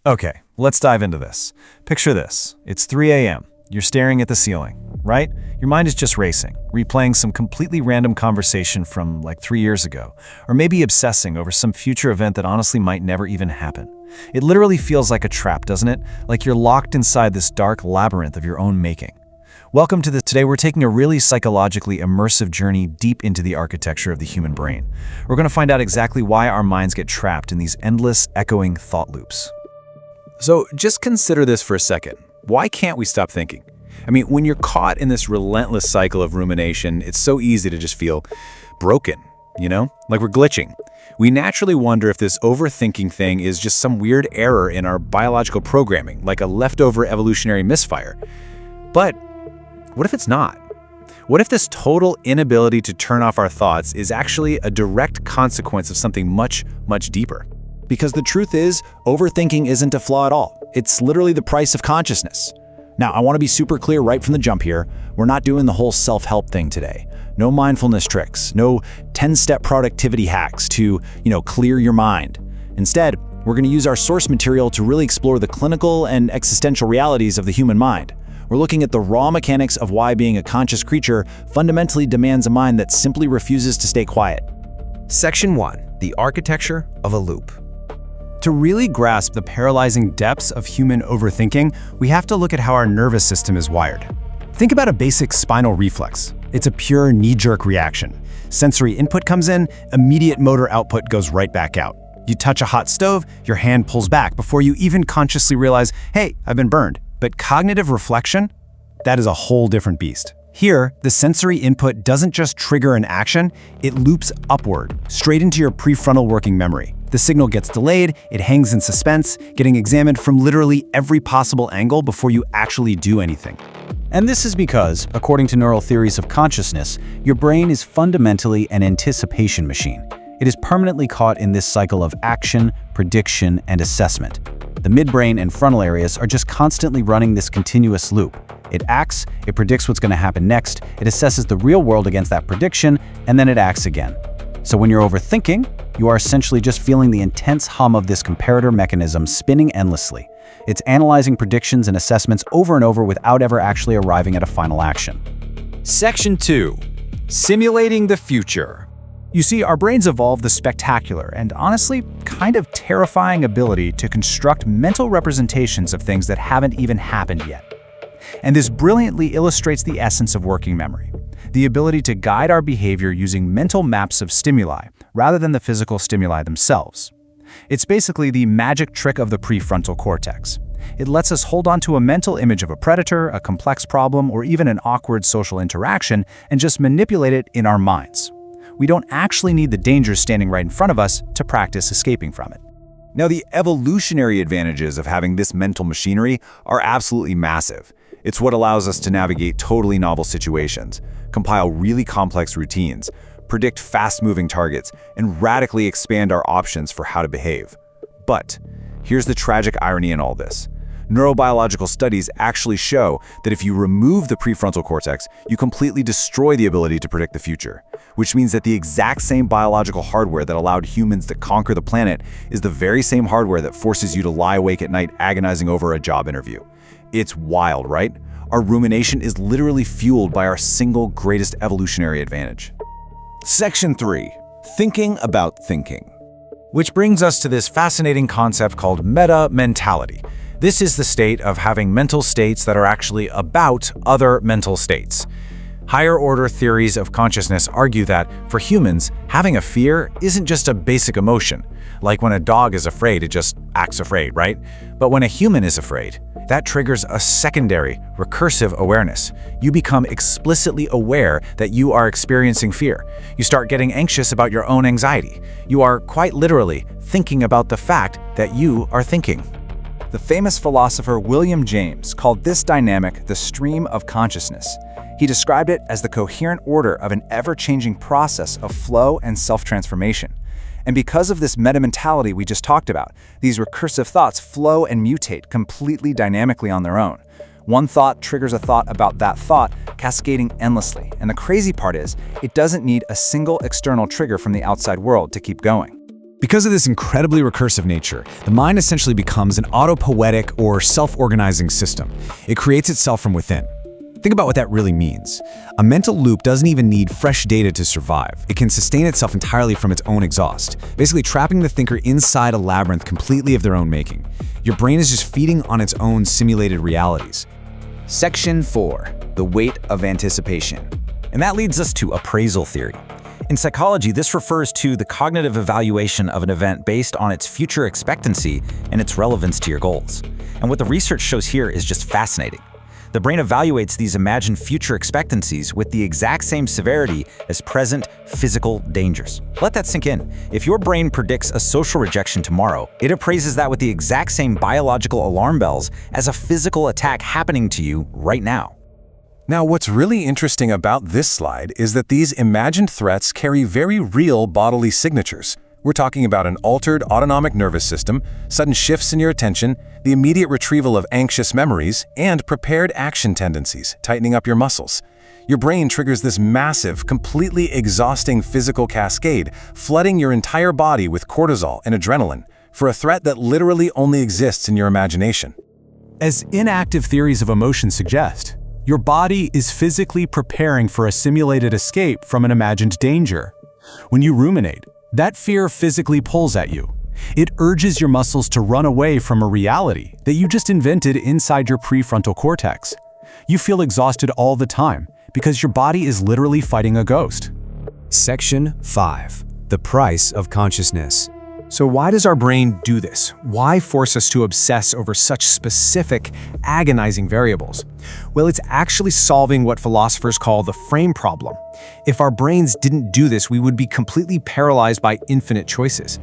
Okay, let's dive into this. Picture this. It's 3 a.m. You're staring at the ceiling, right? Your mind is just racing, replaying some completely random conversation from like 3 years ago, or maybe obsessing over some future event that honestly might never even happen. It literally feels like a trap, doesn't it? Like you're locked inside this dark labyrinth of your own making. Welcome to Today we're taking a really psychologically immersive journey deep into the architecture of the human brain. We're going to find out exactly why our minds get trapped in these endless, echoing thought loops. So just consider this for a second. Why can't we stop thinking? I mean, when you're caught in this relentless cycle of rumination, it's so easy to just feel broken, like we're glitching. We naturally wonder if this overthinking thing is just some weird error in our biological programming, like a leftover evolutionary misfire. But what if it's not? What if this total inability to turn off our thoughts is actually a direct consequence of something much, much deeper? Because the truth is, overthinking isn't a flaw at all. It's literally the price of consciousness. Now, I want to be super clear right from the jump here. We're not doing the whole self-help thing today. No mindfulness tricks, no 10-step productivity hacks to, clear your mind. Instead, we're going to use our source material to really explore the clinical and existential realities of the human mind. We're looking at the raw mechanics of why being a conscious creature fundamentally demands a mind that simply refuses to stay quiet. Section 1. The architecture of a loop. To really grasp the paralyzing depths of human overthinking, we have to look at how our nervous system is wired. Think about a basic spinal reflex. It's a pure knee-jerk reaction. Sensory input comes in, immediate motor output goes right back out. You touch a hot stove, your hand pulls back before you even consciously realize, hey, I've been burned. But cognitive reflection? That is a whole different beast. Here, the sensory input doesn't just trigger an action, it loops upward, straight into your prefrontal working memory. The signal gets delayed, it hangs in suspense, getting examined from literally every possible angle before you actually do anything. And this is because, according to neural theories of consciousness, your brain is fundamentally an anticipation machine. It is permanently caught in this cycle of action, prediction, and assessment. The midbrain and frontal areas are just constantly running this continuous loop. It acts, it predicts what's going to happen next, it assesses the real world against that prediction, and then it acts again. So when you're overthinking, you are essentially just feeling the intense hum of this comparator mechanism spinning endlessly. It's analyzing predictions and assessments over and over without ever actually arriving at a final action. Section 2. Simulating the future. You see, our brains evolved the spectacular and honestly kind of terrifying ability to construct mental representations of things that haven't even happened yet. And this brilliantly illustrates the essence of working memory, the ability to guide our behavior using mental maps of stimuli rather than the physical stimuli themselves. It's basically the magic trick of the prefrontal cortex. It lets us hold on to a mental image of a predator, a complex problem, or even an awkward social interaction and just manipulate it in our minds. We don't actually need the danger standing right in front of us to practice escaping from it. Now, the evolutionary advantages of having this mental machinery are absolutely massive. It's what allows us to navigate totally novel situations, compile really complex routines, predict fast-moving targets, and radically expand our options for how to behave. But here's the tragic irony in all this. Neurobiological studies actually show that if you remove the prefrontal cortex, you completely destroy the ability to predict the future, which means that the exact same biological hardware that allowed humans to conquer the planet is the very same hardware that forces you to lie awake at night agonizing over a job interview. It's wild, right? Our rumination is literally fueled by our single greatest evolutionary advantage. Section 3. Thinking about thinking. Which brings us to this fascinating concept called meta-mentality. This is the state of having mental states that are actually about other mental states. Higher-order theories of consciousness argue that, for humans, having a fear isn't just a basic emotion. Like when a dog is afraid, it just acts afraid, right? But when a human is afraid, that triggers a secondary, recursive awareness. You become explicitly aware that you are experiencing fear. You start getting anxious about your own anxiety. You are quite literally thinking about the fact that you are thinking. The famous philosopher William James called this dynamic the stream of consciousness. He described it as the coherent order of an ever-changing process of flow and self-transformation. And because of this meta-mentality we just talked about, these recursive thoughts flow and mutate completely dynamically on their own. One thought triggers a thought about that thought, cascading endlessly. And the crazy part is, it doesn't need a single external trigger from the outside world to keep going. Because of this incredibly recursive nature, the mind essentially becomes an autopoietic or self-organizing system. It creates itself from within. Think about what that really means. A mental loop doesn't even need fresh data to survive. It can sustain itself entirely from its own exhaust, basically trapping the thinker inside a labyrinth completely of their own making. Your brain is just feeding on its own simulated realities. Section 4. The weight of anticipation. And that leads us to appraisal theory. In psychology, this refers to the cognitive evaluation of an event based on its future expectancy and its relevance to your goals. And what the research shows here is just fascinating. The brain evaluates these imagined future expectancies with the exact same severity as present physical dangers. Let that sink in. If your brain predicts a social rejection tomorrow, it appraises that with the exact same biological alarm bells as a physical attack happening to you right now. Now, what's really interesting about this slide is that these imagined threats carry very real bodily signatures. We're talking about an altered autonomic nervous system, sudden shifts in your attention, the immediate retrieval of anxious memories, and prepared action tendencies, tightening up your muscles. Your brain triggers this massive, completely exhausting physical cascade, flooding your entire body with cortisol and adrenaline for a threat that literally only exists in your imagination. As inactive theories of emotion suggest, your body is physically preparing for a simulated escape from an imagined danger. When you ruminate, that fear physically pulls at you. It urges your muscles to run away from a reality that you just invented inside your prefrontal cortex. You feel exhausted all the time because your body is literally fighting a ghost. Section 5. The price of consciousness. So why does our brain do this? Why force us to obsess over such specific, agonizing variables? Well, it's actually solving what philosophers call the frame problem. If our brains didn't do this, we would be completely paralyzed by infinite choices.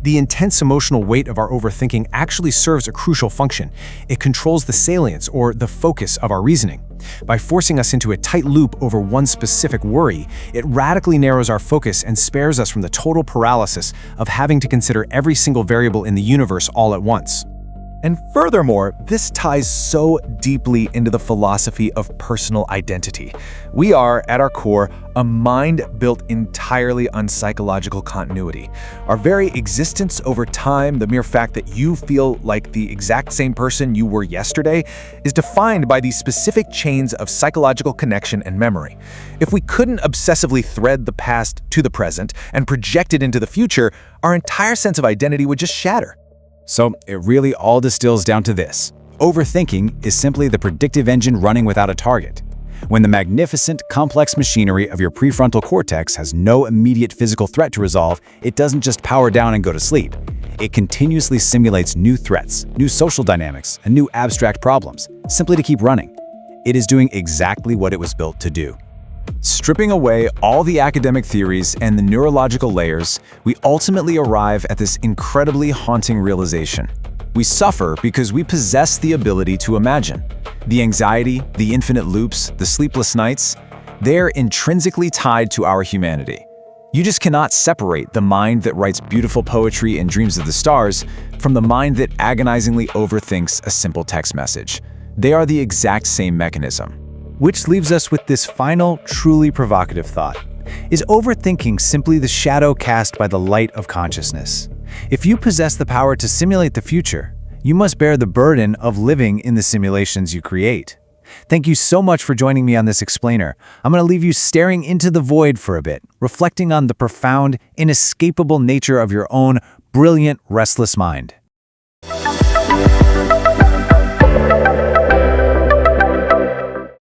The intense emotional weight of our overthinking actually serves a crucial function. It controls the salience, or the focus, of our reasoning. By forcing us into a tight loop over one specific worry, it radically narrows our focus and spares us from the total paralysis of having to consider every single variable in the universe all at once. And furthermore, this ties so deeply into the philosophy of personal identity. We are, at our core, a mind built entirely on psychological continuity. Our very existence over time, the mere fact that you feel like the exact same person you were yesterday, is defined by these specific chains of psychological connection and memory. If we couldn't obsessively thread the past to the present and project it into the future, our entire sense of identity would just shatter. So it really all distills down to this. Overthinking is simply the predictive engine running without a target. When the magnificent, complex machinery of your prefrontal cortex has no immediate physical threat to resolve, it doesn't just power down and go to sleep. It continuously simulates new threats, new social dynamics, and new abstract problems, simply to keep running. It is doing exactly what it was built to do. Stripping away all the academic theories and the neurological layers, we ultimately arrive at this incredibly haunting realization. We suffer because we possess the ability to imagine. The anxiety, the infinite loops, the sleepless nights, they're intrinsically tied to our humanity. You just cannot separate the mind that writes beautiful poetry and dreams of the stars from the mind that agonizingly overthinks a simple text message. They are the exact same mechanism. Which leaves us with this final, truly provocative thought. Is overthinking simply the shadow cast by the light of consciousness? If you possess the power to simulate the future, you must bear the burden of living in the simulations you create. Thank you so much for joining me on this explainer. I'm going to leave you staring into the void for a bit, reflecting on the profound, inescapable nature of your own brilliant, restless mind.